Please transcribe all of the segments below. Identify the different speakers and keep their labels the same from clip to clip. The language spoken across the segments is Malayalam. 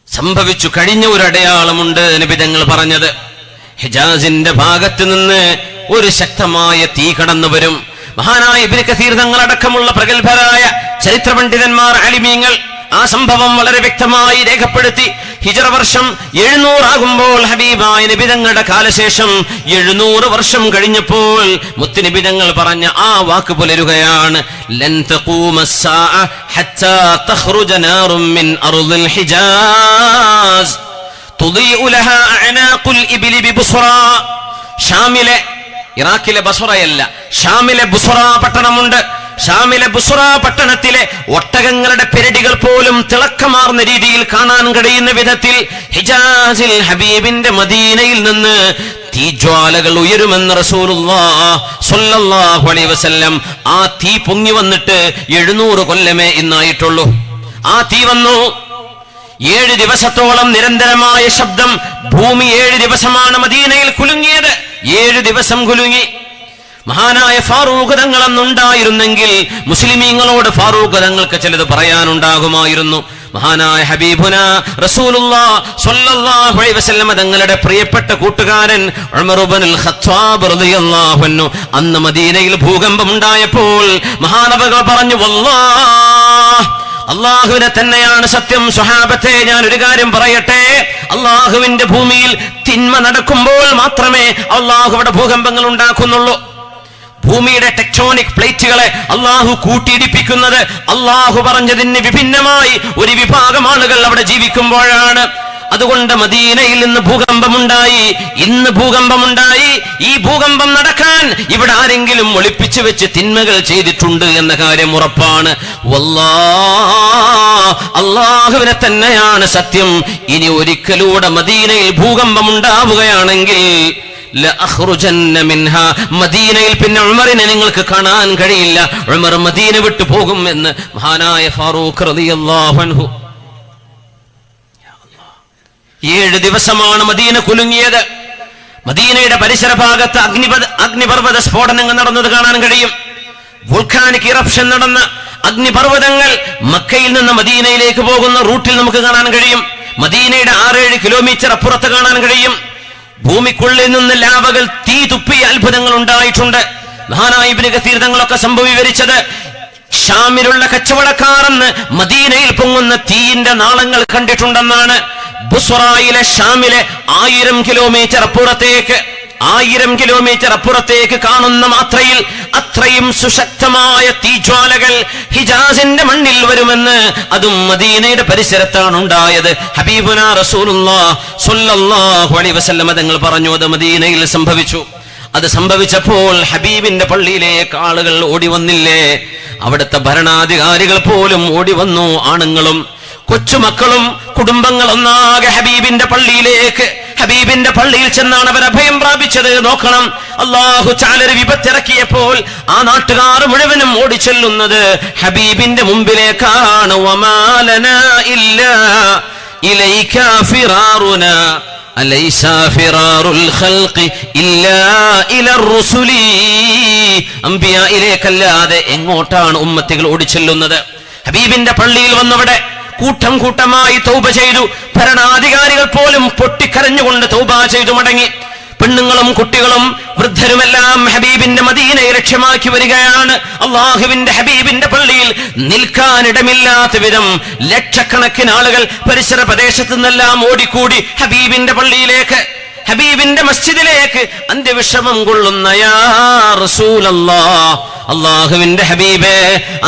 Speaker 1: സംഭവിച്ചു കഴിഞ്ഞ ഒരു അടയാളമുണ്ട് നബി തങ്ങൾ പറഞ്ഞത്. ഹിജാസിന്റെ ഭാഗത്ത് നിന്ന് ഒരു ശക്തമായ തീ കടന്നു വരും. മഹാനായ ഇബ്നു കസീർ തങ്ങളടക്കമുള്ള പ്രഗത്ഭരായ ചരിത്ര പണ്ഡിതന്മാർ, ആലിമീങ്ങൾ ആ സംഭവം വളരെ വ്യക്തമായി രേഖപ്പെടുത്തി. ഹിജ്റ വർഷം 700 ആകുമ്പോൾ ഹബീബായ നബി തങ്ങളുടെ കാലശേഷം 700 വർഷം കഴിഞ്ഞപ്പോൾ മുത്തുനബി തങ്ങൾ പറഞ്ഞ ആ വാക്ക് പുലരുകയാണ്. ലൻ തഖൂമസ്സാഅ ഹത്താ തഖ്റുജ നാറുൻ മിൻ അർദിൽ ഹിജാസ് തുദീഉ ലഹാ അഅനാഖുൽ ഇബ്ലി ബിബുസ്റാ. ഷാമിലെ, ഇറാഖിലെ ബസ്റയല്ല, ഷാമിലെ ബുസ്റാ പട്ടണമുണ്ട്. ഷാമിലെ ബുസ്റാ പട്ടണത്തിലെ ഒട്ടകങ്ങളുടെ പെരടികൾ പോലും തിളക്കമാർന്ന രീതിയിൽ കാണാൻ കഴിയുന്ന വിധത്തിൽ ഹിജാസിൽ ഹബീബിന്റെ മദീനയിൽ നിന്ന് തീജ്വാലകൾ ഉയരുമെന്ന് റസൂലുള്ളാഹി സ്വല്ലല്ലാഹു അലൈഹി വസല്ലം. ആ തീ പൊങ്ങി വന്നിട്ട് 700 കൊല്ലമേ ഇന്നായിട്ടുള്ളൂ. ആ തീ വന്നു. 7 ദിവസത്തോളം നിരന്തരമായ ശബ്ദം. ഭൂമി 7 ദിവസമാണ് മദീനയിൽ കുലുങ്ങിയത്. 7 ദിവസം കുലുങ്ങി. മഹാനായ ഫാറൂഖ് തങ്ങളെന്നുണ്ടായിരുന്നെങ്കിൽ മുസ്ലിമീങ്ങളോട് ഫാറൂഖ് തങ്ങൾക്ക് ചിലത് പറയാനുണ്ടാകുമായിരുന്നു. മഹാനായ ഹബീബുന റസൂലുള്ളാഹി സ്വല്ലല്ലാഹു അലൈഹി വസല്ലം തങ്ങളുടെ പ്രിയപ്പെട്ട കൂട്ടുകാരൻ ഉമർ ഇബ്നുൽ ഖത്താബ് റളിയല്ലാഹു അൻഹു അന്ന് മദീനയിൽ ഭൂകമ്പം ഉണ്ടായപ്പോൾ മഹാനബികൾ പറഞ്ഞു, വല്ലാഹ്, അള്ളാഹുവിനെ തന്നെയാണ് സത്യം. സ്വഹാബത്തെ, ഞാൻ ഒരു കാര്യം പറയട്ടെ, അള്ളാഹുവിന്റെ ഭൂമിയിൽ തിന്മ നടക്കുമ്പോൾ മാത്രമേ അള്ളാഹു അവിടെ ഭൂകമ്പങ്ങൾ ഉണ്ടാക്കുന്നുള്ളൂ. ഭൂമിയുടെ ടെക്ടോണിക് പ്ലേറ്റുകളെ അള്ളാഹു കൂട്ടിയിടിപ്പിക്കുന്നത് അള്ളാഹു പറഞ്ഞതിന് വിഭിന്നമായി ഒരു വിഭാഗം ആളുകൾ അവിടെ ജീവിക്കുമ്പോഴാണ്. അതുകൊണ്ട് മദീനയിൽ നിന്ന് ഭൂകമ്പമുണ്ടായി, ഇന്ന് ഭൂകമ്പമുണ്ടായി. ഈ ഭൂകമ്പം നടക്കാൻ ഇവിടെ ആരെങ്കിലും ഒളിപ്പിച്ചു വെച്ച് തിന്മകൾ ചെയ്തിട്ടുണ്ട് എന്ന കാര്യം ഉറപ്പാണ്. വല്ലാഹ്, അള്ളാഹുവിനെ തന്നെയാണ് സത്യം. ഇനി ഒരിക്കലൂടെ മദീനയിൽ ഭൂകമ്പം ഉണ്ടാവുകയാണെങ്കിൽ ലഅഖ്റുജന്ന മിൻഹാ, മദീനയിൽ പിന്നെ ഉമറിനെ നിങ്ങൾക്ക് കാണാൻ കഴിയില്ല. ഉമർ മദീന വിട്ടു പോകും എന്ന് മഹാനായ ഫാറൂഖ് റളിയല്ലാഹു അൻഹു. 7 ദിവസമാണ് മദീന കുലുങ്ങിയത്. മദീനയുടെ പരിസര ഭാഗത്ത് അഗ്നിപർവ്വത സ്ഫോടനങ്ങൾ നടന്നത് കാണാൻ കഴിയും. വോൾക്കാനിക് ഇറപ്ഷൻ നടന്ന അഗ്നിപർവ്വതങ്ങൾ മക്കയിൽ നിന്ന് മദീനയിലേക്ക് പോകുന്ന റൂട്ടിൽ നമുക്ക് കാണാൻ കഴിയും. മദീനയുടെ 6-7 കിലോമീറ്റർ അപ്പുറത്ത് കാണാൻ കഴിയും. ഭൂമിക്കുള്ളിൽ നിന്ന് ലാവകൾ തീ തുപ്പിയ അത്ഭുതങ്ങൾ ഉണ്ടായിട്ടുണ്ട്. മഹാനായ ഇബ്നു കസീർ തങ്ങളൊക്കെ സംഭവം വിവരിച്ചത്, ഷാമിലുള്ള കച്ചവടക്കാരെന്ന് മദീനയിൽ പൊങ്ങുന്ന തീയിന്റെ നാളങ്ങൾ കണ്ടിട്ടുണ്ടെന്നാണ്. ബുസ്റായിലെ ഷാമിലെ 1000 കിലോമീറ്റർ അപ്പുറത്തേക്ക് 1000 കിലോമീറ്റർ അപ്പുറത്തേക്ക് കാണുന്ന മാത്രയിൽ അത്രയും സുശക്തമായ തീജ്വാലകൾ ഹിജാസിന്റെ മണ്ണിൽ വരുമെന്ന്, അതും മദീനയുടെ പരിസരത്താണ് ഉണ്ടായത്. ഹബീബുനാ റസൂലുള്ളാഹി സ്വല്ലല്ലാഹു അലൈഹി വസല്ലം തങ്ങൾ പറഞ്ഞു, അത് മദീനയിൽ സംഭവിച്ചു. അത് സംഭവിച്ചപ്പോൾ ഹബീബിന്റെ പള്ളിയിലേക്ക് ആളുകൾ ഓടി വന്നില്ലേ? അവിടുത്തെ ഭരണാധികാരികൾ പോലും ഓടി വന്നു. ആണുങ്ങളും കൊച്ചുമക്കളും കുടുംബങ്ങളൊന്നാകെ ഹബീബിന്റെ പള്ളിയിലേക്ക്, ഹബീബിന്റെ പള്ളിയിൽ ചെന്നാണ് അവർ അഭയം പ്രാപിച്ചത്. നോക്കണം, അല്ലാഹു തആല വിപത്തിറക്കിയപ്പോൾ ആ നാട്ടുകാർ മുഴുവനും ഓടിച്ചെല്ലുന്നത് ഹബീബിന്റെ മുമ്പിലേക്കാണ്. വമാലനാ ഇല്ലാ ഇലൈക ഫിറാറുനാ അലൈസ ഫിറാറുൽ ഖൽഖി ഇല്ലാ ഇലർ റുസുലി. അംബിയായിലേക്കല്ലാതെ എങ്ങോട്ടാണ് ഉമ്മത്തികൾ ഓടിച്ചെല്ലുന്നത്? ഹബീബിന്റെ പള്ളിയിൽ വന്നവിടെ കൂട്ടം കൂട്ടമായി തൗബ ചെയ്തു. ഭരണാധികാരികൾ പോലും പൊട്ടിക്കരഞ്ഞുകൊണ്ട് തൗബ ചെയ്തു മടങ്ങി. പെണ്ണുങ്ങളും കുട്ടികളും വൃദ്ധരുമെല്ലാം ഹബീബിന്റെ മദീനയെ ലക്ഷ്യമാക്കി വരികയാണ്. അള്ളാഹുവിന്റെ ഹബീബിന്റെ പള്ളിയിൽ നിൽക്കാനിടമില്ലാത്ത വിധം ലക്ഷക്കണക്കിന് ആളുകൾ പരിസര പ്രദേശത്തു നിന്നെല്ലാം ഓടിക്കൂടി ഹബീബിന്റെ പള്ളിയിലേക്ക്, ഹബീബിന്റെ മസ്ജിദിലേക്ക് അന്ത്യവിഷമം കൊള്ളുന്ന യാ റസൂലല്ലാഹ്, അള്ളാഹുവിന്റെ ഹബീബേ,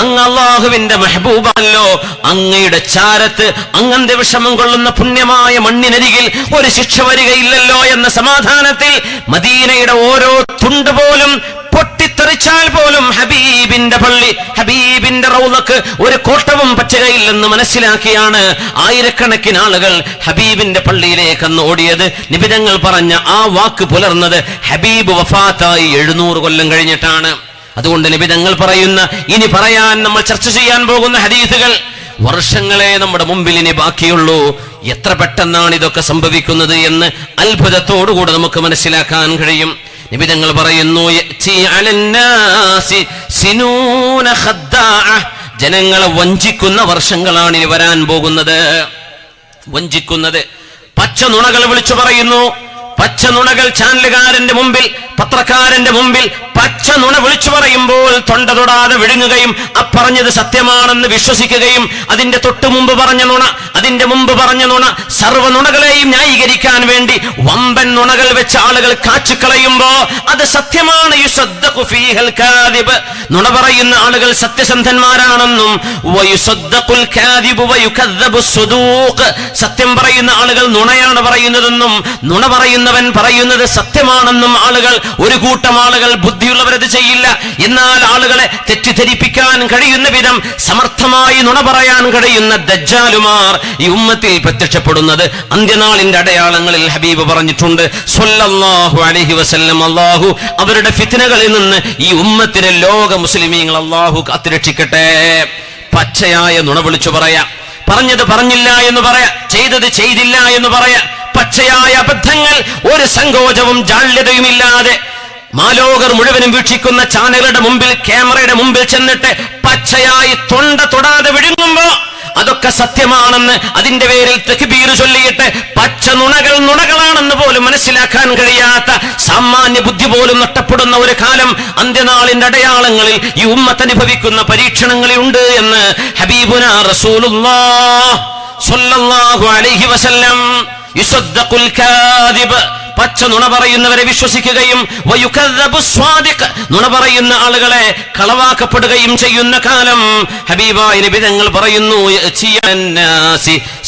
Speaker 1: അങ്ങ് അള്ളാഹുവിന്റെ മെഹബൂബല്ലോ, അങ്ങയുടെ ചാരത്ത് അങ്ങന്റെ വിഷമം കൊള്ളുന്ന പുണ്യമായ മണ്ണിനരികിൽ ഒരു ശിക്ഷ വരികയില്ലല്ലോ എന്ന സമാധാനത്തിൽ മദീനയുടെ ഓരോ തുണ്ട് പോലും പൊട്ടിത്തെറിച്ചാൽ പോലും ഹബീബിന്റെ പള്ളി, ഹബീബിന്റെ റൗളക്ക് ഒരു കോട്ടവും പറ്റുകയില്ലെന്ന് മനസ്സിലാക്കിയാണ് ആയിരക്കണക്കിന് ആളുകൾ ഹബീബിന്റെ പള്ളിയിലേക്ക് അന്ന് ഓടിയത്. നബി തങ്ങൾ പറഞ്ഞ ആ വാക്ക് പുലർന്നത് ഹബീബ് വഫാത്തായി 700 കൊല്ലം കഴിഞ്ഞിട്ടാണ്. അതുകൊണ്ട് നബി തങ്ങൾ പറയുന്ന, ഇനി പറയാൻ നമ്മൾ ചർച്ച ചെയ്യാൻ പോകുന്ന ഹദീസുകൾ വർഷങ്ങളെ നമ്മുടെ മുമ്പിൽ ഇനി ബാക്കിയുള്ളൂ. എത്ര പെട്ടെന്നാണ് ഇതൊക്കെ സംഭവിക്കുന്നത് എന്ന് അത്ഭുതത്തോടുകൂടെ നമുക്ക് മനസ്സിലാക്കാൻ കഴിയും. നബി തങ്ങൾ പറയുന്നു, ജനങ്ങളെ വഞ്ചിക്കുന്ന വർഷങ്ങളാണ് ഇനി വരാൻ പോകുന്നത്. വഞ്ചിക്കുന്നത്, പച്ച നുണകൾ വിളിച്ചു പറയുന്നു. പച്ച നുണകൾ ചാനലുകാരന്റെ മുമ്പിൽ, പത്രക്കാരന്റെ മുമ്പിൽ പച്ച നുണ വിളിച്ചു പറയുമ്പോൾ തൊണ്ട തൊടാതെ വിഴുങ്ങുകയും പറഞ്ഞത് സത്യമാണെന്ന് വിശ്വസിക്കുകയും അതിന്റെ തൊട്ടു മുമ്പ് പറഞ്ഞ നുണ, അതിന്റെ മുമ്പ് പറഞ്ഞ നുണ, സർവ്വ നുണകളെയും ന്യായീകരിക്കാൻ വേണ്ടി വമ്പൻ നുണകൾ വെച്ച് ആളുകൾ കാച്ചിക്കളയുമ്പോ അത് സത്യമാണ്. യുസദ്ദഖു ഫീഹൽ കാദിബ്, നുണ പറയുന്ന ആളുകൾ സത്യസന്ധന്മാരാണെന്നും വയുസദ്ദഖുൽ കാദിബു വയുകദ്ദബു സുദൂഖ്, സത്യം പറയുന്ന ആളുകൾ നുണയാണ് പറയുന്നതെന്നും നുണ പറയുന്നവൻ പറയുന്നത് സത്യമാണെന്നും ആളുകൾ, ഒരു കൂട്ടം ആളുകൾ ബുദ്ധിയുള്ളവരത് ചെയ്യില്ല. എന്നാൽ ആളുകളെ തെറ്റിദ്ധരിപ്പിക്കാൻ കഴിയുന്ന വിധം സമർത്ഥമായി നുണ പറയാൻ കഴിയുന്ന ദജ്ജാലുമാർ ഈ ഉമ്മത്തിൽ പ്രത്യക്ഷപ്പെടുന്നത് അന്ത്യനാളിന്റെ അടയാളങ്ങളിൽ ഹബീബ് പറഞ്ഞിട്ടുണ്ട് സ്വല്ലല്ലാഹു അലൈഹി വസല്ലം. അല്ലാഹു അവരുടെ ഫിത്നകളിൽ നിന്ന് ഈ ഉമ്മത്തിനെ, ലോക മുസ്ലിമീങ്ങൾ അല്ലാഹു കാത്തുരക്ഷിക്കട്ടെ. പച്ചയായ നുണ വിളിച്ചു പറയാ, പറഞ്ഞത് പറഞ്ഞില്ല എന്ന് പറയാ, ചെയ്തത് ചെയ്തില്ല എന്ന് പറയാ, പച്ചയായ അബദ്ധങ്ങൾ ഒരു സങ്കോചവും ജാള്യതയുമില്ലാതെ മാലോകർ മുഴുവനും വീക്ഷിക്കുന്ന ചാനലുകളുടെ മുമ്പിൽ, ക്യാമറയുടെ മുമ്പിൽ ചെന്നിട്ട് പച്ചയായി തൊണ്ട തൊടാതെ വിഴുങ്ങുമ്പോ അതൊക്കെ സത്യമാണെന്ന് അതിന്റെ പേരിൽ തക്ബീർ ചൊല്ലിയിട്ട് പച്ച നുണകൾ നുണകളാണെന്ന് പോലും മനസ്സിലാക്കാൻ കഴിയാത്ത സാമാന്യ ബുദ്ധി പോലും നഷ്ടപ്പെടുന്ന ഒരു കാലം അന്ത്യനാളിന്റെ അടയാളങ്ങളിൽ ഈ ഉമ്മത്ത് അനുഭവിക്കുന്ന പരീക്ഷണങ്ങളിൽ ഉണ്ട് എന്ന് ഹബീബുനാ റസൂലുള്ളാഹ് സ്വല്ലല്ലാഹു അലൈഹി വസല്ലം. യുസദ്ദഖുൽ കാദിബ്, പച്ച നുണ പറയുന്നവരെ വിശ്വസിക്കുകയും വയുകദ്ദബു സ്വാദിഖ്, നുണ പറയുന്ന ആളുകളെ കളവാക്കപ്പെടുകയും ചെയ്യുന്ന കാലം ഹബീബായ നബി തങ്ങൾ പറയുന്നു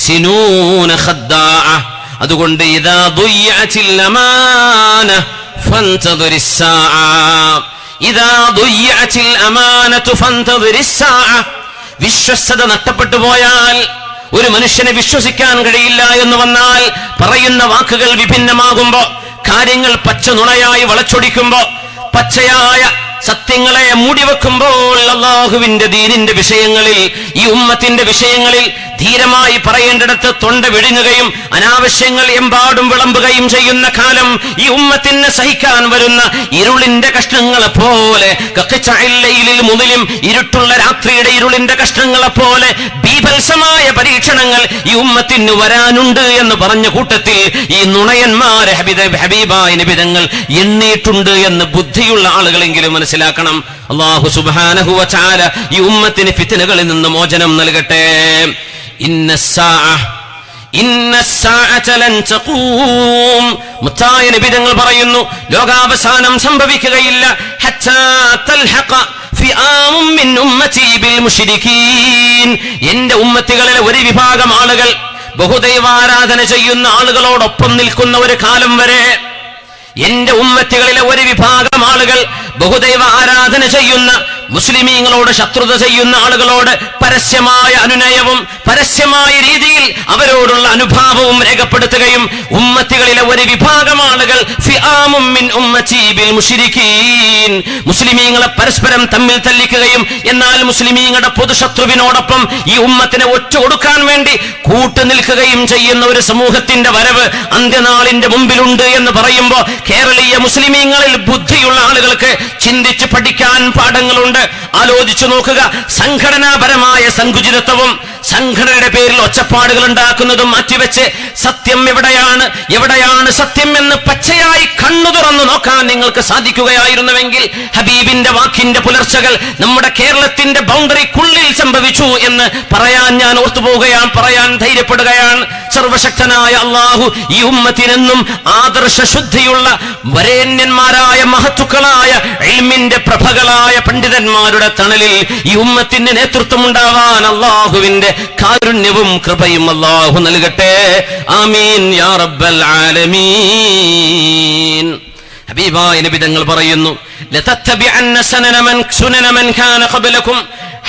Speaker 1: സിനൂന ഖദ്ദാഅ. അതുകൊണ്ട് ഇദാ ദുയ്യഅതിൽ അമാന ഫന്തദിറിസ് സാഅ, ഇദാ ദുയ്യഅതിൽ അമാനതു ഫന്തദിറിസ് സാഅ. വിശ്വസ്തത നഷ്ടപ്പെട്ടു പോയാൽ, ഒരു മനുഷ്യനെ വിശ്വസിക്കാൻ കഴിയില്ല എന്ന് വന്നാൽ, പറയുന്ന വാക്കുകൾ വിഭിന്നമാകുമ്പോ, കാര്യങ്ങൾ പച്ച നുണയായി വളച്ചൊടിക്കുമ്പോ, പച്ചയായ സത്യങ്ങളെ മൂടിവെക്കുമ്പോൾ അല്ലാഹുവിന്റെ ദീനിന്റെ വിഷയങ്ങളിൽ, ഈ ഉമ്മത്തിന്റെ വിഷയങ്ങളിൽ ധീരമായി പറയേണ്ടിടത്ത് തൊണ്ട വിഴുങ്ങുകയും അനാവശ്യങ്ങൾ എമ്പാടും വിളമ്പുകയും ചെയ്യുന്ന കാലം ഈ ഉമ്മത്തിന് സഹിക്കാൻ വരുന്ന ഇരുളിന്റെ കഷ്ണങ്ങളെ പോലെ, മുതലും ഇരുട്ടുള്ള രാത്രിയുടെ ഇരുളിന്റെ കഷ്ണങ്ങളെ പോലെ ബീഭത്സമായ പരീക്ഷണങ്ങൾ ഈ ഉമ്മത്തിന് വരാനുണ്ട് എന്ന് പറഞ്ഞ കൂട്ടത്തിൽ ഈ നുണയന്മാരെ ഹബീബായ നബി തങ്ങൾ എണ്ണിയിട്ടുണ്ട് എന്ന് ബുദ്ധിയുള്ള ആളുകളെങ്കിലും മനസ്സിലാക്കണം. അല്ലാഹു സുബ്ഹാനഹു വ തആല ഈ ഉമ്മത്തിന് ഫിത്നകളിൽ നിന്ന് മോചനം നൽകട്ടെ. മുത്തായ നബി തങ്ങൾ പറയുന്നു, ലോകാവസാനം സംഭവിക്കുകയില്ല ഹത്താ തൽഹഖ ഫിആമും മിൻ ഉമ്മതി ബിൽ മുശ്രികീൻ. എന്റെ ഉമ്മത്തികളിലെ ഒരു വിഭാഗം ആളുകൾ ബഹുദൈവാരാധന ചെയ്യുന്ന ആളുകളോടൊപ്പം നിൽക്കുന്ന ഒരു കാലം വരെ, എന്റെ ഉമ്മത്തികളിലെ ഒരു വിഭാഗം ആളുകൾ ബഹുദൈവ ആരാധന ചെയ്യുന്ന, മുസ്ലിമീങ്ങളോട് ശത്രുത ചെയ്യുന്ന ആളുകളോട് പരസ്യമായ അനുനയവും പരസ്യമായ രീതിയിൽ അവരോടുള്ള അനുഭാവവും രേഖപ്പെടുത്തുകയും ഉമ്മത്തികളിലെ ഒരു വിഭാഗം ആളുകൾ ഫിആമും മിൻ ഉമ്മതി ബിൽ മുശ്രികീൻ, മുസ്ലിമീങ്ങളെ പരസ്പരം തമ്മിൽ തല്ലിക്കുകയും എന്നാൽ മുസ്ലിമീങ്ങളുടെ പൊതുശത്രുവിനോടൊപ്പം ഈ ഉമ്മത്തിനെ ഒറ്റുകൊടുക്കാൻ വേണ്ടി കൂട്ടുനിൽക്കുകയും ചെയ്യുന്ന ഒരു സമൂഹത്തിന്റെ വരവ് അന്ത്യനാളിന്റെ മുമ്പിലുണ്ട് എന്ന് പറയുമ്പോൾ കേരളീയ മുസ്ലിമീങ്ങളിൽ ബുദ്ധിയുള്ള ആളുകൾക്ക് ചിന്തിച്ച് പഠിക്കാൻ പാഠങ്ങളുണ്ട്. ആലോചിച്ചു നോക്കുക. സംഘടനാപരമായ സങ്കുചിതത്വവും സംഘടനയുടെ പേരിൽ ഒച്ചപ്പാടുകൾ ഉണ്ടാക്കുന്നതും മാറ്റിവെച്ച് സത്യം എവിടെയാണ് സത്യം എന്ന് പച്ചയായി കണ്ണു തുറന്നു നോക്കാൻ നിങ്ങൾക്ക് സാധിക്കുകയായിരുന്നുവെങ്കിൽ ഹബീബിന്റെ വാക്കിന്റെ പുലർച്ചകൾ നമ്മുടെ കേരളത്തിന്റെ ബൗണ്ടറിക്കുള്ളിൽ സംഭവിച്ചു എന്ന് പറയാൻ ഞാൻ ഓർത്തുപോവുകയാണ്, പറയാൻ ധൈര്യപ്പെടുകയാണ്. സർവശക്തനായ അല്ലാഹു ഈ ഉമ്മത്തിനെന്നും ആദർശ ശുദ്ധിയുള്ള വരേണ്യന്മാരായ മഹത്തുക്കളായ ഇൽമിന്റെ പ്രഭകളായ പണ്ഡിതന്മാരുടെ തണലിൽ ഈ ഉമ്മത്തിന് നേതൃത്വം ഉണ്ടാവാൻ അല്ലാഹുവിന്റെ കാരുണ്യവും കൃപയും അല്ലാഹു നൽകട്ടെ. ആമീൻ യാ റബ്ബൽ ആലമീൻ. ഹബീബായ നബി തങ്ങൾ പറയുന്നു, ലതത്തബിഅന്ന സുനന മൻ കാന ഖബ്ലകും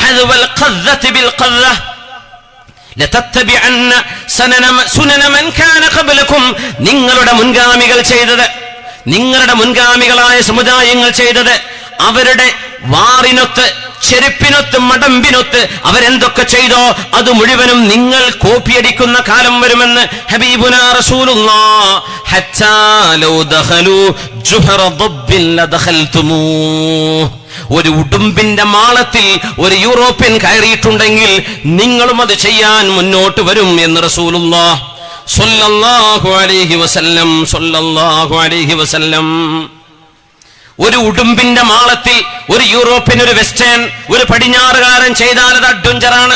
Speaker 1: ഹദവൽ ഖദ്ദതി ബിൽ ഖദ്ദ. ലതത്തബിഅന്ന സുനന മൻ കാന ഖബ്ലകും, നിങ്ങളുടെ മുൻഗാമികൾ ചെയ്തത്, നിങ്ങളുടെ മുൻഗാമികളായ സമുദായങ്ങൾ ചെയ്തത്, അവരുടെ വാറിനൊത്ത് ചെരുപ്പിനൊത്ത് മടമ്പിനൊത്ത് അവരെന്തൊക്കെ ചെയ്തോ അത് മുഴുവനും നിങ്ങൾ കോപ്പിയടിക്കുന്ന കാലം വരുമെന്ന് ഹബീബുനാ റസൂലുള്ളാഹ്. ഹത്താ ലൗ ദഖലൂ ജുഹറ ദബ്ബിൻ ലദഖൽതുമൂഹ്. ഒരു ഉടുമ്പിന്റെ മാളത്തിൽ ഒരു യൂറോപ്യൻ കയറിയിട്ടുണ്ടെങ്കിൽ നിങ്ങളും അത് ചെയ്യാൻ മുന്നോട്ട് വരും എന്ന് റസൂലുള്ളാഹ് സ്വല്ലല്ലാഹു അലൈഹി വസല്ലം. സ്വല്ലല്ലാഹു അലൈഹി വസല്ലം. ഒരു ഉടുമ്പിന്റെ മാളത്തിൽ ഒരു യൂറോപ്യൻ, ഒരു വെസ്റ്റേൺ, ഒരു പടിഞ്ഞാറുകാരൻ ചെയ്താൽ അത് അഡ്വഞ്ചറാണ്.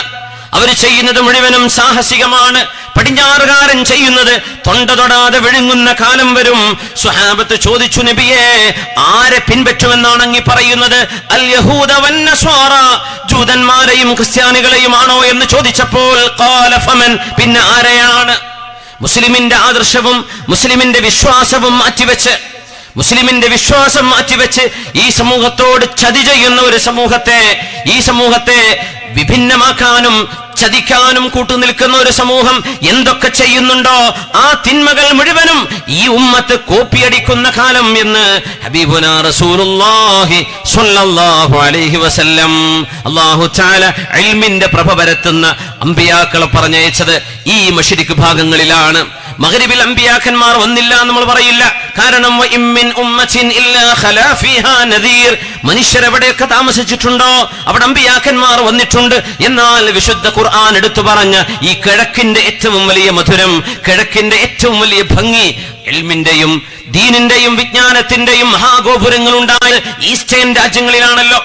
Speaker 1: അവർ ചെയ്യുന്നത് മുഴുവനും സാഹസികമാണ്. പടിഞ്ഞാറുകാരൻ ചെയ്യുന്നത് തൊണ്ട തൊടാതെ വിഴുങ്ങുന്ന കാലം വരും. സ്വഹാബത്ത് ചോദിച്ചു, നബിയേ, ആരെ പിൻപറ്റുമെന്നാണ് അങ്ങ് പറയുന്നത്? അൽ യഹൂദ വന്നസ്വാറ, ജൂതന്മാരെയും ക്രിസ്ത്യാനികളെയുമാണോ എന്ന് ചോദിച്ചപ്പോൾ ഖാല ഫമൻ, പിന്നെ ആരെയാണ്? മുസ്ലിമിന്റെ ആദർശവും മുസ്ലിമിന്റെ വിശ്വാസവും മാറ്റിവെച്ച്, മുസ്ലിമിന്റെ വിശ്വാസം മാറ്റിവെച്ച് ഈ സമൂഹത്തോട് ചതി ചെയ്യുന്ന ഒരു ഈ സമൂഹത്തെ വിഭിന്നമാക്കാനും ചതിക്കാനും കൂട്ടുനിൽക്കുന്ന ഒരു സമൂഹം എന്തൊക്കെ ചെയ്യുന്നുണ്ടോ ആ തിന്മകൾ മുഴുവനും ഈ ഉമ്മത്ത് കോപ്പിയടിക്കുന്ന കാലം എന്ന് ഹബീബുനാ റസൂലുള്ളാഹി സ്വല്ലല്ലാഹു അലൈഹി വസല്ലം. അല്ലാഹു തആല ഇൽമിന്റെ പ്രഭ പരത്തുന്ന അമ്പിയാക്കളെ പറഞ്ഞയച്ചത് ഈ മശ്രിഖ് ഭാഗങ്ങളിലാണ്. മഗ്രിബിൽ അമ്പിയാക്കന്മാർ വന്നില്ല നമ്മൾ പറയില്ല. കാരണം മനുഷ്യരെവിടെയൊക്കെ താമസിച്ചിട്ടുണ്ടോ അവിടെ അമ്പിയാക്കന്മാർ വന്നിട്ടുണ്ട്. എന്നാൽ വിശുദ്ധ ഖുർആൻ എടുത്തു പറഞ്ഞ ഈ കിഴക്കിന്റെ ഏറ്റവും വലിയ മധുരം, കിഴക്കിന്റെ ഏറ്റവും വലിയ ഭംഗി, ഇൽമിന്റെയും ദീനിന്റെയും വിജ്ഞാനത്തിന്റെയും മഹാഗോപുരങ്ങൾ ഉണ്ടായത് ഈസ്റ്റേൺ രാജ്യങ്ങളിലാണല്ലോ.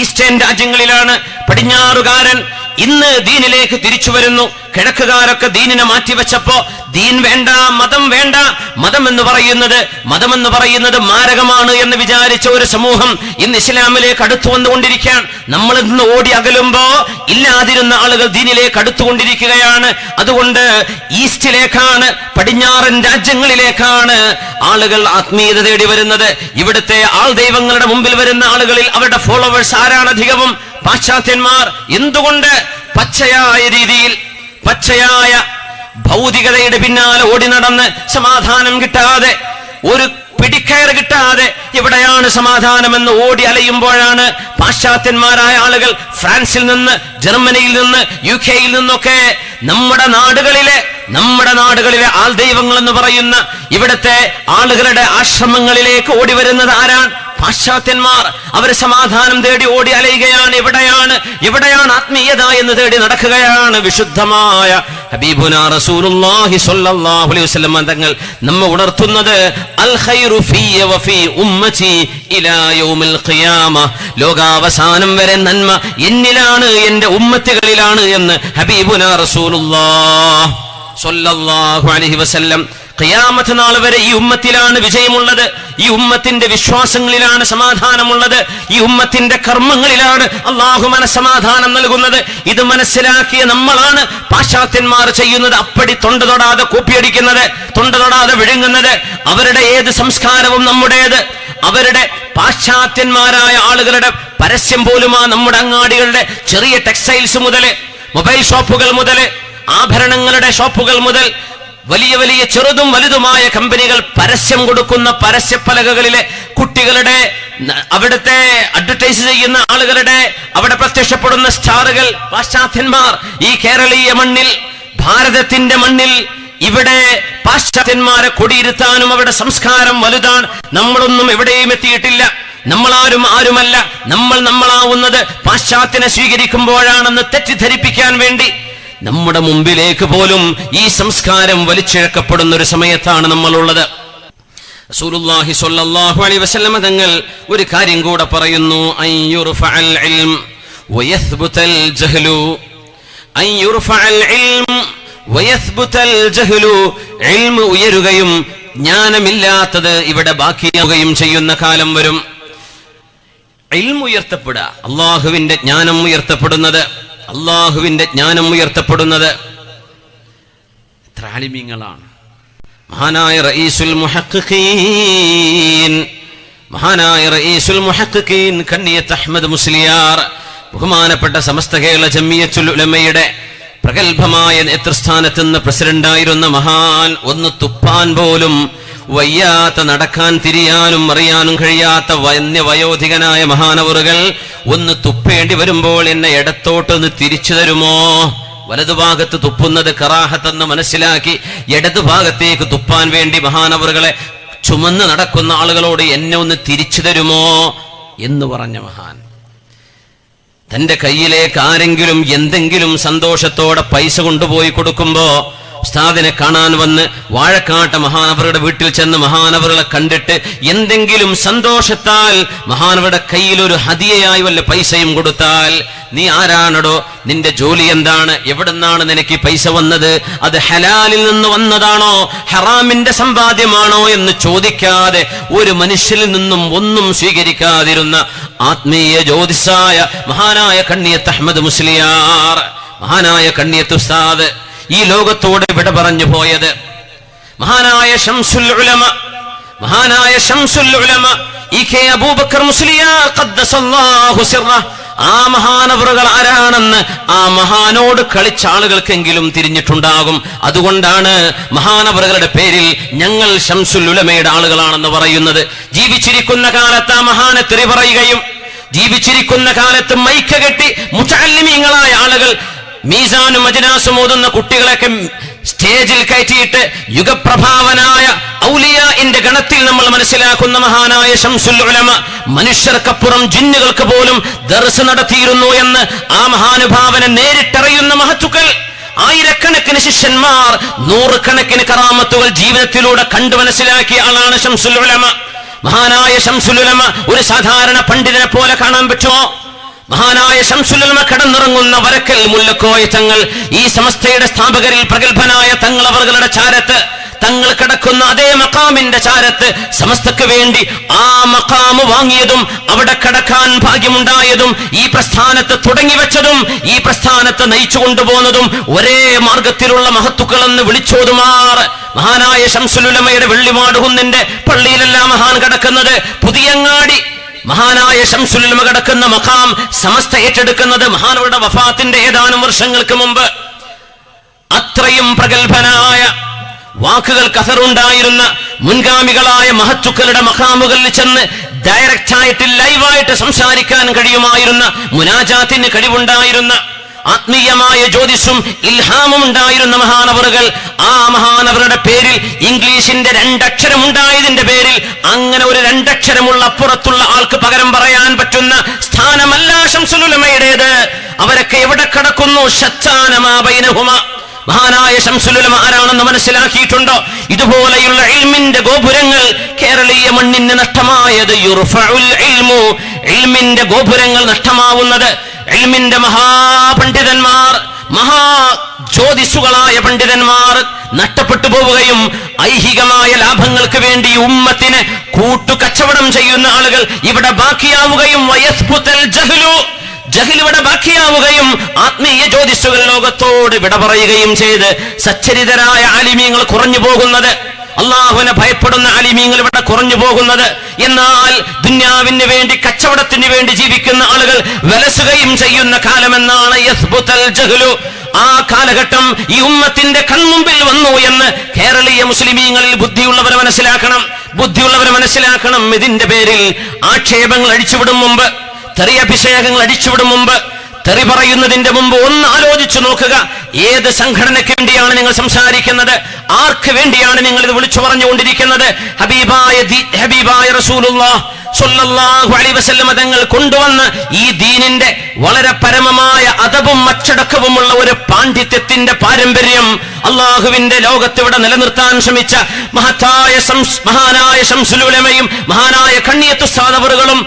Speaker 1: ഈസ്റ്റേൺ രാജ്യങ്ങളിലാണ്. പടിഞ്ഞാറുകാരൻ ഇന്ന് ദീനിലേക്ക് തിരിച്ചു വരുന്നു. കിഴക്കുകാരൊക്കെ ദീനിനെ മാറ്റിവെച്ചപ്പോ ദീൻ വേണ്ട, മതം വേണ്ട, മതം എന്ന് പറയുന്നത് മാരകമാണ് എന്ന് വിചാരിച്ച ഒരു സമൂഹം ഇന്ന് ഇസ്ലാമിലേക്ക് അടുത്തു വന്നുകൊണ്ടിരിക്കുകയാണ്. നമ്മൾ ഇന്ന് ഓടി അകലുമ്പോ ഇല്ലാതിരുന്ന ആളുകൾ ദീനിലേക്ക് അടുത്തുകൊണ്ടിരിക്കുകയാണ്. അതുകൊണ്ട് ഈസ്റ്റിലേക്കാണ്, പടിഞ്ഞാറൻ രാജ്യങ്ങളിലേക്കാണ് ആളുകൾ ആത്മീയത തേടി വരുന്നത്. ഇവിടുത്തെ ആൾ ദൈവങ്ങളുടെ മുമ്പിൽ വരുന്ന ആളുകളിൽ അവരുടെ ഫോളോവേഴ്സ് ആരാണ് അധികവും? പാശ്ചാത്യന്മാർ. എന്തുകൊണ്ട്? പച്ചയായ രീതിയിൽ, പച്ചയായ ഭൗതികതയുടെ പിന്നാലെ ഓടി നടന്ന് സമാധാനം കിട്ടാതെ, ഒരു പിടിക്കയർ കിട്ടാതെ എവിടെയാണ് സമാധാനമെന്ന് ഓടി അലയുമ്പോഴാണ് പാശ്ചാത്യന്മാരായ ആളുകൾ ഫ്രാൻസിൽ നിന്ന്, ജർമ്മനിയിൽ നിന്ന്, UK നിന്നൊക്കെ നമ്മുടെ നാടുകളിലെ ആൾ ദൈവങ്ങൾ എന്ന് പറയുന്ന ഇവിടുത്തെ ആളുകളുടെ ആശ്രമങ്ങളിലേക്ക് ഓടി വരുന്നത് ആരാണ്? പാശ്ചാത്യന്മാർ. അവർ സമാധാനം തേടി ഓടി അലയുകയാണ്. എവിടെയാണ് ആത്മീയത എന്ന് തേടി നടക്കുകയാണ്. വിശുദ്ധമായ ഹബീബുനാ റസൂലുള്ളാഹി സ്വല്ലല്ലാഹു അലൈഹി വസല്ലം തങ്ങൾ നമ്മെ ഉണർത്തുന്നത് അൽ ഖൈറു ഫിയ വഫി ഉമ്മതി ഇലാ യൗമിൽ ഖിയാമ, ലോകാവസാനം വരെ നന്മ എന്നിലാണ്, എന്റെ ഉമ്മത്തികളിലാണ് എന്ന് ഹബീബുനാ റസൂലുള്ളാഹി സ്വല്ലല്ലാഹു അലൈഹി വസല്ലം. ഖിയാമത്ത് നാൾ വരെ ഈ ഉമ്മത്തിലാണ് വിജയമുള്ളത്. ഈ ഉമ്മത്തിന്റെ വിശ്വാസങ്ങളിലാണ് സമാധാനമുള്ളത്. ഈ ഉമ്മത്തിന്റെ കർമ്മങ്ങളിലാണ് അല്ലാഹു മനസ്സമാധാനം നൽകുന്നത്. ഇത് മനസ്സിലാക്കിയ നമ്മളാണ് പാശ്ചാത്യന്മാർ ചെയ്യുന്നത് അപ്പടി തൊണ്ട തൊടാതെ കോപ്പിയടിക്കുന്നത്, തൊണ്ട തൊടാതെ വിഴുങ്ങുന്നത്. അവരുടെ ഏത് സംസ്കാരവും നമ്മുടേത്. അവരുടെ പാശ്ചാത്യന്മാരായ ആളുകളുടെ പരസ്യം പോലും നമ്മുടെ അങ്ങാടികളുടെ ചെറിയ ടെക്സ്റ്റൈൽസ് മുതൽ, മൊബൈൽ ഷോപ്പുകൾ മുതൽ, ആഭരണങ്ങളുടെ ഷോപ്പുകൾ മുതൽ, വലിയ വലിയ ചെറുതും വലുതുമായ കമ്പനികൾ പരസ്യം കൊടുക്കുന്ന പരസ്യപ്പലകകളിലെ കുട്ടികളുടെ, അവിടുത്തെ അഡ്വർടൈസ് ചെയ്യുന്ന ആളുകളുടെ, അവിടെ പ്രത്യക്ഷപ്പെടുന്ന സ്റ്റാറുകൾ പാശ്ചാത്യന്മാർ. ഈ കേരളീയ മണ്ണിൽ, ഭാരതത്തിന്റെ മണ്ണിൽ ഇവിടെ പാശ്ചാത്യന്മാരെ കൊടിയിരുത്താനും അവരുടെ സംസ്കാരം വലുതാണ്. നമ്മളൊന്നും എവിടെയും എത്തിയിട്ടില്ല. ആരുമല്ല. നമ്മളാവുന്നത് പാശ്ചാത്യനെ സ്വീകരിക്കുമ്പോഴാണെന്ന് തെറ്റിദ്ധരിപ്പിക്കാൻ വേണ്ടി നമ്മുടെ മുമ്പിലേക്ക് പോലും ഈ സംസ്കാരം വലിച്ചിഴക്കപ്പെടുന്ന ഒരു സമയത്താണ് നമ്മളുള്ളത്. റസൂലുള്ളാഹി സ്വല്ലല്ലാഹു അലൈഹി വസല്ലം തങ്ങൾ ഒരു കാര്യം കൂടെ പറയുന്നു, അയ്യുർഫഅൽ ഇൽം വയസ്ബുതൽ ജഹ്ലു. അയ്യുർഫഅൽ ഇൽം വയസ്ബുതൽ ജഹ്ലു. ഇൽം ഉയരുകയും ജ്ഞാനമില്ലാത്തത് ഇവിടെ ബാക്കിയാവുകയും ചെയ്യുന്ന കാലം വരും. ഇൽം ഉയർത്തപ്പെടുക, അല്ലാഹുവിന്റെ ജ്ഞാനം ഉയർത്തപ്പെടുന്നത്, എത്ര ആലിമീങ്ങളാണ്. മഹാനായ റഈസുൽ മുഹഖഖീൻ കണ്ണിയത്ത് അഹ്മദ് മുസ്ലിയാർ, ബഹുമാനപ്പെട്ട സമസ്ത കേരള ജമിയത്തുൽ ഉലമയുടെ പ്രഗൽഭമായ നേതൃസ്ഥാനത്ത് നിന്ന് പ്രസിഡന്റായിരുന്ന മഹാൻ, ഒന്ന് തുപ്പാൻ പോലും വയ്യാത്ത, നടക്കാൻ തിരിയാനും അറിയാനും കഴിയാത്ത വയോധികനായ മഹാനവറുകൾ ഒന്ന് തുപ്പേണ്ടി വരുമ്പോൾ എന്നെ ഇടത്തോട്ടൊന്ന് തിരിച്ചു തരുമോ? വലതുഭാഗത്ത് തുപ്പുന്നത് കറാഹത്തെന്ന് മനസ്സിലാക്കി ഇടതുഭാഗത്തേക്ക് തുപ്പാൻ വേണ്ടി മഹാനവറുകളെ ചുമന്ന് നടക്കുന്ന ആളുകളോട് എന്നെ ഒന്ന് തിരിച്ചു തരുമോ എന്ന് പറഞ്ഞ മഹാൻ. തന്റെ കയ്യിലേക്ക് ആരെങ്കിലും എന്തെങ്കിലും സന്തോഷത്തോടെ പൈസ കൊണ്ടുപോയി കൊടുക്കുമ്പോ ഉസ്താദിനെ കാണാൻ വന്ന് വാഴക്കാട്ട് മഹാനവറുടെ വീട്ടിൽ ചെന്ന് മഹാനവറുകളെ കണ്ടിട്ട് എന്തെങ്കിലും സന്തോഷത്താൽ മഹാനവറുടെ കയ്യിൽ ഒരു ഹദിയയായി വല്ല പൈസയും കൊടുത്താൽ, നീ ആരാണടോ, നിന്റെ ജോലി എന്താണ്, എവിടുന്നാണ് നിനക്ക് പൈസ വന്നത്, അത് ഹലാലിൽ നിന്ന് വന്നതാണോ ഹറാമിന്റെ സമ്പാദ്യമാണോ എന്ന് ചോദിക്കാതെ ഒരു മനുഷ്യരിൽ നിന്നും ഒന്നും സ്വീകരിക്കാതിരുന്ന ആത്മീയ ജ്യോതിസായ മഹാനായ കണ്ണിയത്ത് അഹ്മദ് മുസ്ലിയാർ, മഹാനായ കണ്ണിയത്ത് ഉസ്താദ് ഈ ലോകത്തോട് വിട പറഞ്ഞു പോയത്. മഹാനായ ശംസുൽ ഉലമ, മഹാനായ ശംസുൽ ഉലമ ഇകെ അബൂബക്കർ മുസ്ലിയാർ ഖദ്ദസല്ലാഹു സിർറഹ്, ആ മഹാനവറുകൾ ആരാണെന്ന് ആ മഹാനോട് കളിച്ച ആളുകൾക്കെങ്കിലും തിരിഞ്ഞിട്ടുണ്ടാകും. അതുകൊണ്ടാണ് മഹാനവറുകളുടെ പേരിൽ ഞങ്ങൾ ശംസുൽ ഉലമയുടെ ആളുകളാണെന്ന് പറയുന്നത്. ജീവിച്ചിരിക്കുന്ന കാലത്ത് ആ മഹാനെ തെറി പറയുകയും ജീവിച്ചിരിക്കുന്ന കാലത്ത് മൈക്ക കെട്ടി മുതഅല്ലിമീങ്ങളായ ആളുകൾ മീസാനും മജ്നാസും ഓതുന്ന കുട്ടികളൊക്കെ സ്റ്റേജിൽ കയറ്റിയിട്ട് യുഗപ്രഭാവനായ ഔലിയാഇന്റെ ഗണത്തിൽ നമ്മൾ മനസ്സിലാക്കുന്ന മഹാനായ ശംസുൽ ഉലമ മനുഷ്യർക്കപ്പുറം ജിന്നുകൾക്ക് പോലും ദർസ് നടത്തിയിരുന്നു എന്ന് ആ മഹാനുഭാവനെ നേരിട്ടറിയുന്ന മഹത്തുക്കൾ, ആയിരക്കണക്കിന് ശിഷ്യന്മാർ, നൂറുകണക്കിന് കറാമത്തുകൾ ജീവിതത്തിലൂടെ കണ്ടു മനസ്സിലാക്കിയ ആളാണ് ശംസുൽ ഉലമ. മഹാനായ ശംസുൽ ഉലമ ഒരു സാധാരണ പണ്ഡിതനെ പോലെ കാണാൻ പറ്റുമോ? മഹാനായ ശംസുൽ ഉലമ കടന്നിറങ്ങുന്ന വരക്കൽ മുല്ലക്കോയ തങ്ങൾ, ഈ സമസ്തയുടെ സ്ഥാപകരിൽ പ്രഗത്ഭനായ തങ്ങൾ അവരുടെ ചാരത്ത്, തങ്ങൾ കിടക്കുന്ന അതേ മഖാമിന്റെ ചാരത്ത് സമസ്തക്ക് വേണ്ടി ആ മഖാമ് വാങ്ങിയതും അവിടെ കിടക്കാൻ ഭാഗ്യമുണ്ടായതും ഈ പ്രസ്ഥാനത്ത് തുടങ്ങിവെച്ചതും ഈ പ്രസ്ഥാനത്ത് നയിച്ചു കൊണ്ടുപോകുന്നതും ഒരേ മാർഗത്തിലുള്ള മഹത്തുക്കൾ എന്ന് വിളിച്ചോതുമാർ മഹാനായ ശംസുൽ ഉലമയുടെ വെള്ളിമാട് കുന്നിന്റെ പള്ളിയിലല്ല മഹാൻ കിടക്കുന്നത്. പുതിയങ്ങാടി മഹാനായ ശംസുൽ ഉലമ കിടക്കുന്ന മഖാം സമസ്ത ഏറ്റെടുക്കുന്നത് മഹാനവരുടെ വഫാത്തിന്റെ ഏതാനും വർഷങ്ങൾക്ക് മുമ്പ്. അത്രയും പ്രഗത്ഭനായ വാക്കുകൾ കസറുണ്ടായിരുന്ന മുൻഗാമികളായ മഹത്തുക്കളുടെ മഖാമുകളിൽ ചെന്ന് ഡയറക്റ്റായിട്ട് ലൈവായിട്ട് സംസാരിക്കാൻ കഴിയുമായിരുന്ന, മുനാജാത്തിന് കഴിവുണ്ടായിരുന്ന, ആത്മീയമായ ജ്യോതിഷും ഇൽഹാമും ഉണ്ടായിരുന്ന മഹാനവറുകൾ, ആ മഹാനവറുടെ പേരിൽ ഇംഗ്ലീഷിന്റെ 2 അക്ഷരം ഉണ്ടായതിന്റെ പേരിൽ അങ്ങനെ ഒരു 2 അക്ഷരമുള്ള അപ്പുറത്തുള്ള ആൾക്ക് പകരം പറയാൻ പറ്റുന്ന സ്ഥാനമല്ല ശംസുൽ ഉലമയുടേത്. അവരൊക്കെ എവിടെ കിടക്കുന്നു? ശത്താനമാ ബൈനഹുമ. മഹാനായ ശംസുൽ ഉലമ ആരാണെന്ന് മനസ്സിലാക്കിയിട്ടുണ്ടോ? ഇതുപോലെയുള്ള ഇൽമിന്റെ ഗോപുരങ്ങൾ കേരളീയ മണ്ണിന് നഷ്ടമായത്, യുർഫഉൽ ഇൽമു, ഇൽമിന്റെ ഗോപുരങ്ങൾ നഷ്ടമാവുന്നത്, ഇൽമിന്റെ മഹാപണ്ഡിതന്മാർ, മഹാ ജ്യോതിഷുകളായ പണ്ഡിതന്മാർ നഷ്ടപ്പെട്ടു പോവുകയും ഐഹികമായ ലാഭങ്ങൾക്ക് വേണ്ടി ഉമ്മത്തിനെ കൂട്ടുകച്ചവടം ചെയ്യുന്ന ആളുകൾ ഇവിടെ ബാക്കിയാവുകയും വയസ്ബുതൽ ജഹ്ലു, ജഹ്ൽ ഇവിടെ ബാക്കിയാവുകയും ആത്മീയ ജ്യോതിഷുകൾ ലോകത്തോട് വിട പറയുകയും ചെയ്ത് സച്ചരിതരായ ആലിമീങ്ങൾ കുറഞ്ഞു പോകുന്നത്, അള്ളാഹുവിനെ ഭയപ്പെടുന്ന ആലിമീങ്ങൾ ഇവിടെ കുറഞ്ഞു പോകുന്നത്. എന്നാൽ ദുന്യാവിന് വേണ്ടി കച്ചവടത്തിന് വേണ്ടി ജീവിക്കുന്ന ആളുകൾ വിലസുകയും ചെയ്യുന്ന കാലമെന്നാണ് യസ്ബുതൽ ജഹ്ലു. ആ കാലഘട്ടം ഈ ഉമ്മത്തിന്റെ കൺമുമ്പിൽ വന്നു എന്ന് കേരളീയ മുസ്ലിമീങ്ങളിൽ ബുദ്ധിയുള്ളവരെ മനസ്സിലാക്കണം. ഇതിന്റെ പേരിൽ ആക്ഷേപങ്ങൾ അഴിച്ചുവിടും മുമ്പ്, തെറിയഭിഷേകങ്ങൾ അടിച്ചുവിടും മുമ്പ്, തെറി പറയുന്നതിന്റെ മുമ്പ് ഒന്ന് ആലോചിച്ചു നോക്കുക. ഏത് സംഘടനയ്ക്ക് വേണ്ടിയാണ് നിങ്ങൾ സംസാരിക്കുന്നത്? ആർക്ക് വേണ്ടിയാണ് നിങ്ങൾ ഇത് വിളിച്ചു പറഞ്ഞുകൊണ്ടിരിക്കുന്നത്? ഹബീബായ റസൂലുള്ളാഹി സ്വല്ലല്ലാഹു അലൈഹി വസല്ലം തങ്ങൾ കൊണ്ടുവന്ന ഈ ദീനിന്റെ വളരെ പരമമായ അദബും അച്ചടക്കവുമുള്ള ഒരു പാണ്ഡിത്യത്തിന്റെ പാരമ്പര്യം അള്ളാഹുവിന്റെ ലോകത്തിവിടെ നിലനിർത്താൻ ശ്രമിച്ച മഹാനായ ശംസുൽ ഉലമയും മഹാനായ കണ്ണിയത്ത് ഉസ്താദ് അവറുകളും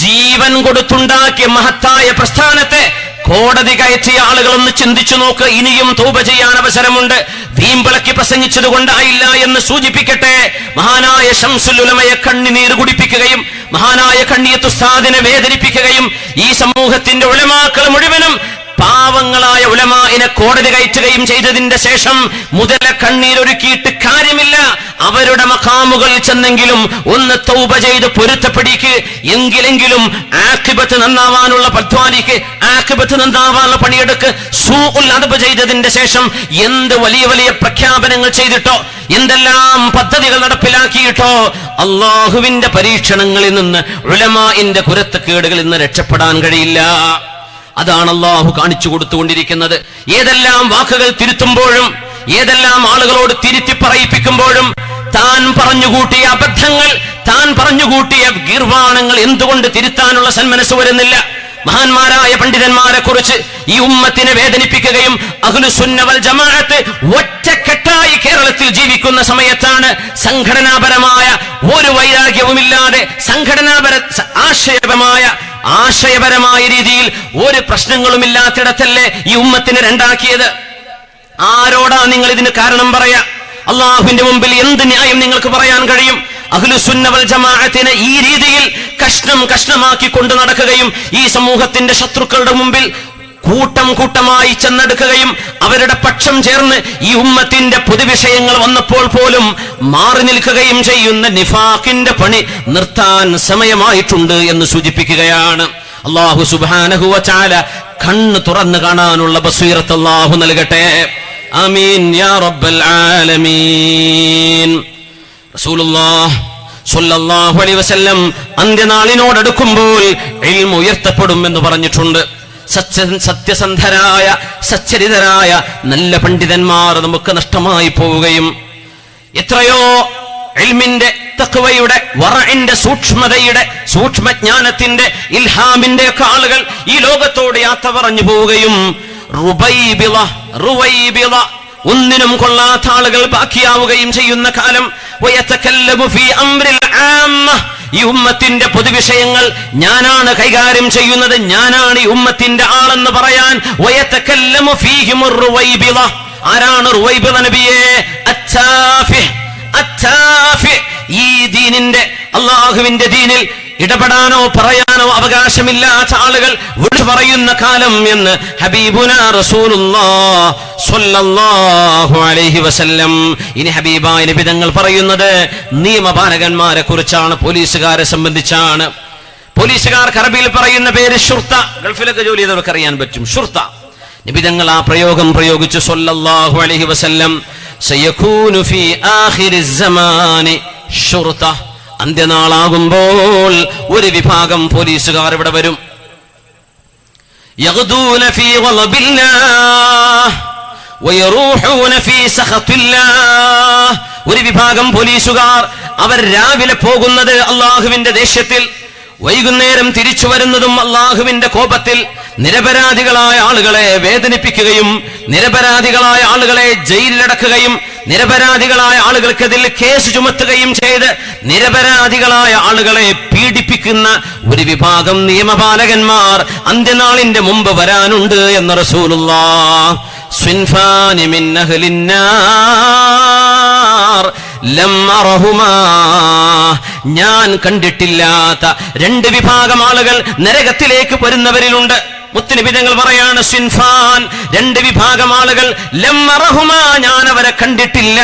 Speaker 1: ജീവൻ കൊടുത്തുണ്ടാക്കിയ മഹത്തായ പ്രസ്ഥാനത്തെ കോടതി കയറ്റിയ ആളുകളൊന്ന് ചിന്തിച്ചു നോക്ക്. ഇനിയും തൗബ ചെയ്യാൻ അവസരമുണ്ട്. വീമ്പിളക്കി പ്രസംഗിച്ചത് കൊണ്ടായില്ല എന്ന് സൂചിപ്പിക്കട്ടെ. മഹാനായ ശംസുൽ ഉലമയെ കണ്ണുനീര് കുടിപ്പിക്കുകയും മഹാനായ കണ്ണിയത്ത് ഉസ്താദിനെ വേദനിപ്പിക്കുകയും ഈ സമൂഹത്തിന്റെ ഉലമാക്കൾ മുഴുവനും പാവങ്ങളായ ഉലമാഇനെ കോടതി കയറ്റുകയും ചെയ്തതിന്റെ ശേഷം മുതല കണ്ണീരൊരുക്കിയിട്ട് കാര്യമില്ല. അവരുടെ മഖാമുകൾ ചെന്നെങ്കിലും ഒന്ന് തൗബ ചെയ്ത് പൊരുത്തപ്പെടിക്ക്, എങ്കിലെങ്കിലും ആഖിബത്ത് നന്നാവാനുള്ള പദ്വാനിക്ക്, ആഖിബത്ത് നന്നാവാനുള്ള പണിയെടുക്ക്. സൂഉൽ അദബ് ചെയ്തതിന്റെ ശേഷം എന്ത് വലിയ വലിയ പ്രഖ്യാപനങ്ങൾ ചെയ്തിട്ടോ, എന്തെല്ലാം പദ്ധതികൾ നടപ്പിലാക്കിയിട്ടോ അള്ളാഹുവിന്റെ പരീക്ഷണങ്ങളിൽ നിന്ന്, ഉലമാഇന്റെ കുരുത്തക്കേടുകളിൽ നിന്ന് രക്ഷപ്പെടാൻ കഴിയില്ല. അതാണ് അള്ളാഹു കാണിച്ചു കൊടുത്തുകൊണ്ടിരിക്കുന്നത്. ഏതെല്ലാം വാക്കുകൾ തിരുത്തുമ്പോഴും, ഏതെല്ലാം ആളുകളോട് തിരുത്തി പറയിപ്പിക്കുമ്പോഴും താൻ പറഞ്ഞുകൂട്ടിയ അബദ്ധങ്ങൾ, താൻ പറഞ്ഞുകൂട്ടിയ ഗീർവാണങ്ങൾ എന്തുകൊണ്ട് തിരുത്താനുള്ള സന്മനസ് വരുന്നില്ല? മഹാന്മാരായ പണ്ഡിതന്മാരെ കുറിച്ച് ഈ ഉമ്മത്തിനെ വേദനിപ്പിക്കുകയും അഹ്ലുസുന്ന വൽ ജമാഅത്ത് ഒറ്റക്കെട്ടായി കേരളത്തിൽ ജീവിക്കുന്ന സമയത്താണ് സംഘടനാപരമായ ഒരു വൈരാഗ്യവുമില്ലാതെ, ആശയപരമായ രീതിയിൽ ഒരു പ്രശ്നങ്ങളുമില്ലാത്തിടത്തല്ലേ ഈ ഉമ്മത്തിനെ രണ്ടാക്കിയത്? ആരോടാ നിങ്ങൾ ഇതിന് കാരണം പറയാ? അള്ളാഹുവിന്റെ മുമ്പിൽ എന്ത് ന്യായം നിങ്ങൾക്ക് പറയാൻ കഴിയും? അഹ്ലുസുന്ന വൽ ജമാഅത്തിനെ ഈ രീതിയിൽ കഷ്ണം കഷ്ണമാക്കി കൊണ്ടു നടക്കുകയും ഈ സമൂഹത്തിന്റെ ശത്രുക്കളുടെ മുമ്പിൽ കൂട്ടം കൂട്ടമായി ചെന്നെടുക്കുകയും അവരുടെ പക്ഷം ചേർന്ന് ഈ ഉമ്മത്തിന്റെ പൊതുവിഷയങ്ങൾ വന്നപ്പോൾ പോലും മാറി നിൽക്കുകയും ചെയ്യുന്ന നിഫാഖിന്റെ പണി നിർത്താൻ സമയമായിട്ടുണ്ട് എന്ന് സൂചിപ്പിക്കുകയാണ്. അല്ലാഹു സുബ്ഹാനഹു വ തആല കണ്ണ് തുറന്നു കാണാനുള്ള ബസീറത്ത് അല്ലാഹു നൽകട്ടെ. ആമീൻ യാ റബ്ബൽ ആലമീൻ. റസൂലുള്ളാഹി സ്വല്ലല്ലാഹു അലൈഹി വസല്ലം അന്ത്യനാളിനോടടുക്കുമ്പോൾ ഇൽമു ഉയർത്തപ്പെടും എന്ന് പറഞ്ഞിട്ടുണ്ട്. സത്യസന്ധരായ സച്ചരിതരായ നല്ല പണ്ഡിതന്മാർ നമുക്ക് നഷ്ടമായി പോവുകയും എത്രയോ ഇൽമിന്റെ തഖ്വയുടെ വറഇന്റെ സൂക്ഷ്മതയുടെ സൂക്ഷ്മജ്ഞാനത്തിന്റെ ഇൽഹാമിന്റെ ഒക്കെ ആളുകൾ ഈ ലോകത്തോട് യാത്ര പറഞ്ഞു പോവുകയും റുവൈബിള ഒന്നിനും കൊള്ളാത്ത ആളുകൾ ബാക്കിയാവുകയും ചെയ്യുന്ന കാലം. ഈ ഉമ്മത്തിന്റെ പൊതുവിഷയങ്ങൾ ഞാനാണ് കൈകാര്യം ചെയ്യുന്നത്, ഞാനാണ് ഈ ഉമ്മത്തിന്റെ ആളെന്ന് പറയാൻ. ആരാണ് റുവൈബിള നബിയെ? ഈ ദീനിന്റെ, അള്ളാഹുവിന്റെ ദീനിൽ ഇടപെടാനോ പറയാനോ അവകാശമില്ലാത്ത ആളുകൾ വിളിച്ചു പറയുന്ന കാലം എന്ന് ഹബീബുനാ റസൂലുള്ളാഹി സ്വല്ലല്ലാഹു അലൈഹി വസല്ലം. ഇനി ഹബീബായ നബി തങ്ങൾ പറയുന്നത് നിയമപാലകന്മാരെ കുറിച്ചാണ്, പോലീസുകാരെ സംബന്ധിച്ചാണ്. പോലീസുകാർക്ക് അറബിയിൽ പറയുന്ന പേര് ഷുർത്ത. ഗൾഫിലൊക്കെ ജോലി ചെയ്തവർക്ക് അറിയാൻ പറ്റും ഷുർത്ത. നബി തങ്ങൾ ആ പ്രയോഗം പ്രയോഗിച്ചു സ്വല്ലല്ലാഹു അലൈഹി വസല്ലം. സയകൂനു ഫീ ആഖിരിസ് സമാനി ഷുർത്ത. അന്ത്യനാളാകുമ്പോൾ ഒരു വിഭാഗം പോലീസുകാർ ഇവിടെ വരും. യഗ്ദൂന ഫീ ഗളബില്ലാഹ് വയറൂഹൂന ഫീ സഖത്തില്ലാഹ്. ഒരു വിഭാഗം പോലീസുകാർ അവർ രാവിലെ പോകുന്നത് അല്ലാഹുവിന്റെ ദേഷ്യത്തിൽ, വൈകുന്നേരം തിരിച്ചു വരുന്നതും അല്ലാഹുവിന്റെ കോപത്തിൽ. നിരപരാധികളായ ആളുകളെ വേദനിപ്പിക്കുകയും നിരപരാധികളായ ആളുകളെ ജയിലിലടക്കുകയും നിരപരാധികളായ ആളുകൾക്കെതിൽ കേസ് ചുമത്തുകയും ചെയ്ത് നിരപരാധികളായ ആളുകളെ പീഡിപ്പിക്കുന്ന ഒരു വിഭാഗം നിയമപാലകന്മാർ അന്ത്യനാളിന്റെ മുമ്പ് വരാനുണ്ട് എന്ന് റസൂലുള്ളാഹി. സ്വിൻഫാനി മിൻ അഹ്ലിന്നാർ ലം അറഹുമാ. ഞാൻ കണ്ടിട്ടില്ലാത്ത രണ്ട് വിഭാഗം ആളുകൾ നരകത്തിലേക്ക് വരുന്നവരിലുണ്ട്. മുത്തുനബി തങ്ങൾ പറയാണ് സ്വിൻഫാൻ, രണ്ട് വിഭാഗം ആളുകൾ ലം അറഹുമാ, ഞാൻ അവരെ കണ്ടിട്ടില്ല.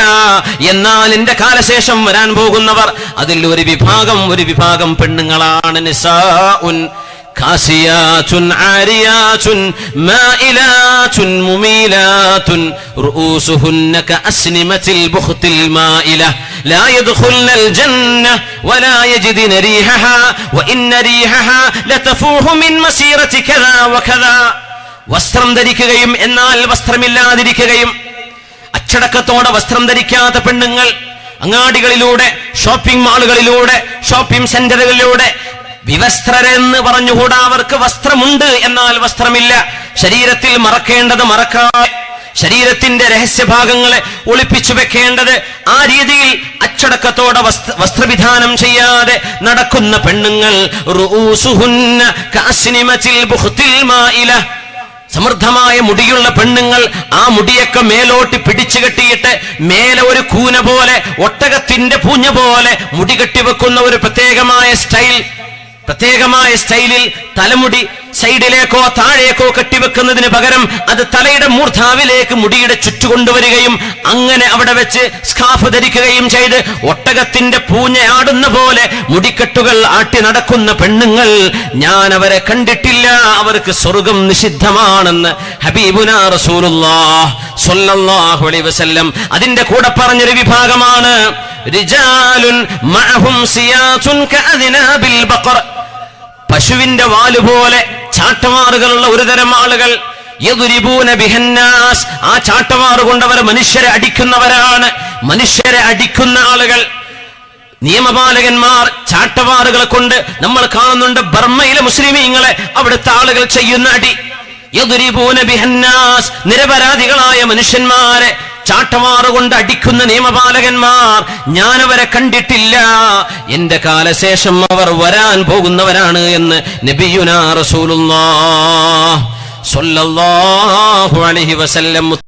Speaker 1: എന്നാൽ എന്റെ കാലശേഷം വരാൻ പോകുന്നവർ അതിൽ ഒരു വിഭാഗം പെണ്ണുങ്ങളാണ്. നിസാഉൻ കാസിയാതുൻ ആരിയാതുൻ മായിലാതുൻ മുമീലാതുൻ റൂസുഹുന്ന കഅസ്നിമത്തിൽ ബുഖ്തിൽ മായില ലാ യദ്ഖുൽനൽ ജന്ന വലാ യജിദന റീഹഹാ വഇന്ന റീഹഹാ ലതഫൂഹു മിൻ മസീറതി കദാ വകദാ. വസ്ത്രം ധരിക്കുകയും എന്നാൽ വസ്ത്രമില്ലാതിരിക്കുകയും, അച്ചടക്കത്തോടെ വസ്ത്രം ധരിക്കാത്ത പെണ്ണുങ്ങൾ അങ്ങാടികളിലൂടെ, ഷോപ്പിംഗ് മാളുകളിലൂടെ, ഷോപ്പിംഗ് സെന്ററുകളിലൂടെ വിവസ്ത്രരെന്ന് പറഞ്ഞുകൂടാ. അവർക്ക് വസ്ത്രമുണ്ട് എന്നാൽ വസ്ത്രമില്ല. ശരീരത്തിൽ മറക്കേണ്ടത് മറക്കാൻ, ശരീരത്തിന്റെ രഹസ്യഭാഗങ്ങളെ ഒളിപ്പിച്ചു വെക്കേണ്ടത് ആ രീതിയിൽ അച്ചടക്കത്തോടെ വസ്ത്രവിധാനം ചെയ്യാതെ നടക്കുന്ന പെണ്ണുങ്ങൾ. റൂസുഹുന്ന കഅസ്നിമത്തിൽ ബുഖ്തിൽ മായില. സമൃദ്ധമായ മുടിയുള്ള പെണ്ണുങ്ങൾ ആ മുടിയൊക്കെ മേലോട്ട് പിടിച്ചു കെട്ടിയിട്ട് മേലെ ഒരു കൂന പോലെ, ഒട്ടകത്തിന്റെ പൂഞ്ഞ പോലെ മുടി കെട്ടിവെക്കുന്ന ഒരു പ്രത്യേകമായ സ്റ്റൈൽ. പ്രത്യേകമായ സ്റ്റൈലിൽ തലമുടി സൈഡിലേക്കോ താഴേക്കോ കെട്ടിവെക്കുന്നതിന് പകരം അത് തലയുടെ മൂർധാവിലേക്ക് മുടിയുടെ ചുറ്റുകൊണ്ടുവരികയും അങ്ങനെ അവിടെ വെച്ച് സ്കാർഫ് ധരിക്കുകയും ചെയ്ത് ഒട്ടകത്തിന്റെ പൂഞ്ഞയാടുന്ന പോലെ മുടിക്കെട്ടുകൾ ആട്ടി നടക്കുന്ന പെണ്ണുങ്ങൾ ഞാൻ അവരെ കണ്ടിട്ടില്ല, അവർക്ക് സ്വർഗം നിഷിദ്ധമാണെന്ന് ഹബീബുനാ റസൂലുള്ളാഹി സ്വല്ലല്ലാഹു അലൈഹി വസല്ലം. അതിന്റെ കൂടെ പറഞ്ഞൊരു വിഭാഗമാണ് റിജാലുൻ മഅഹും സിയാതുൻ കഅദ്നാബിൽ ബഖർ, പശുവിന്റെ വാലുപോലെ ചാട്ടമാറുകളുള്ള ഒരു തരം ആളുകൾ. യദ്രിബൂന ബിഹന്നാസ്, ആ ചാട്ടമാറ് കൊണ്ടവർ മനുഷ്യരെ അടിക്കുന്നവരാണ്, മനുഷ്യരെ അടിക്കുന്ന ആളുകൾ. നിയമപാലകന്മാർ ചാട്ടവാറുകളെ കൊണ്ട് നമ്മൾ കാണുന്നുണ്ട് ബർമ്മയിലെ മുസ്ലിമീങ്ങളെ, അവിടുത്തെ ആളുകൾ ചെയ്യുന്ന അടി. യദ്രിബൂന ബിഹന്നാസ്, നിരപരാധികളായ മനുഷ്യന്മാരെ ചാട്ടമാറുകൊണ്ട് അടിക്കുന്ന നിയമപാലകന്മാർ ഞാനവരെ കണ്ടിട്ടില്ല, എന്റെ കാലശേഷം അവർ വരാൻ പോകുന്നവരാണ് എന്ന് നബിയുനാ റസൂലുള്ളാഹി സ്വല്ലല്ലാഹു അലൈഹി വസല്ലം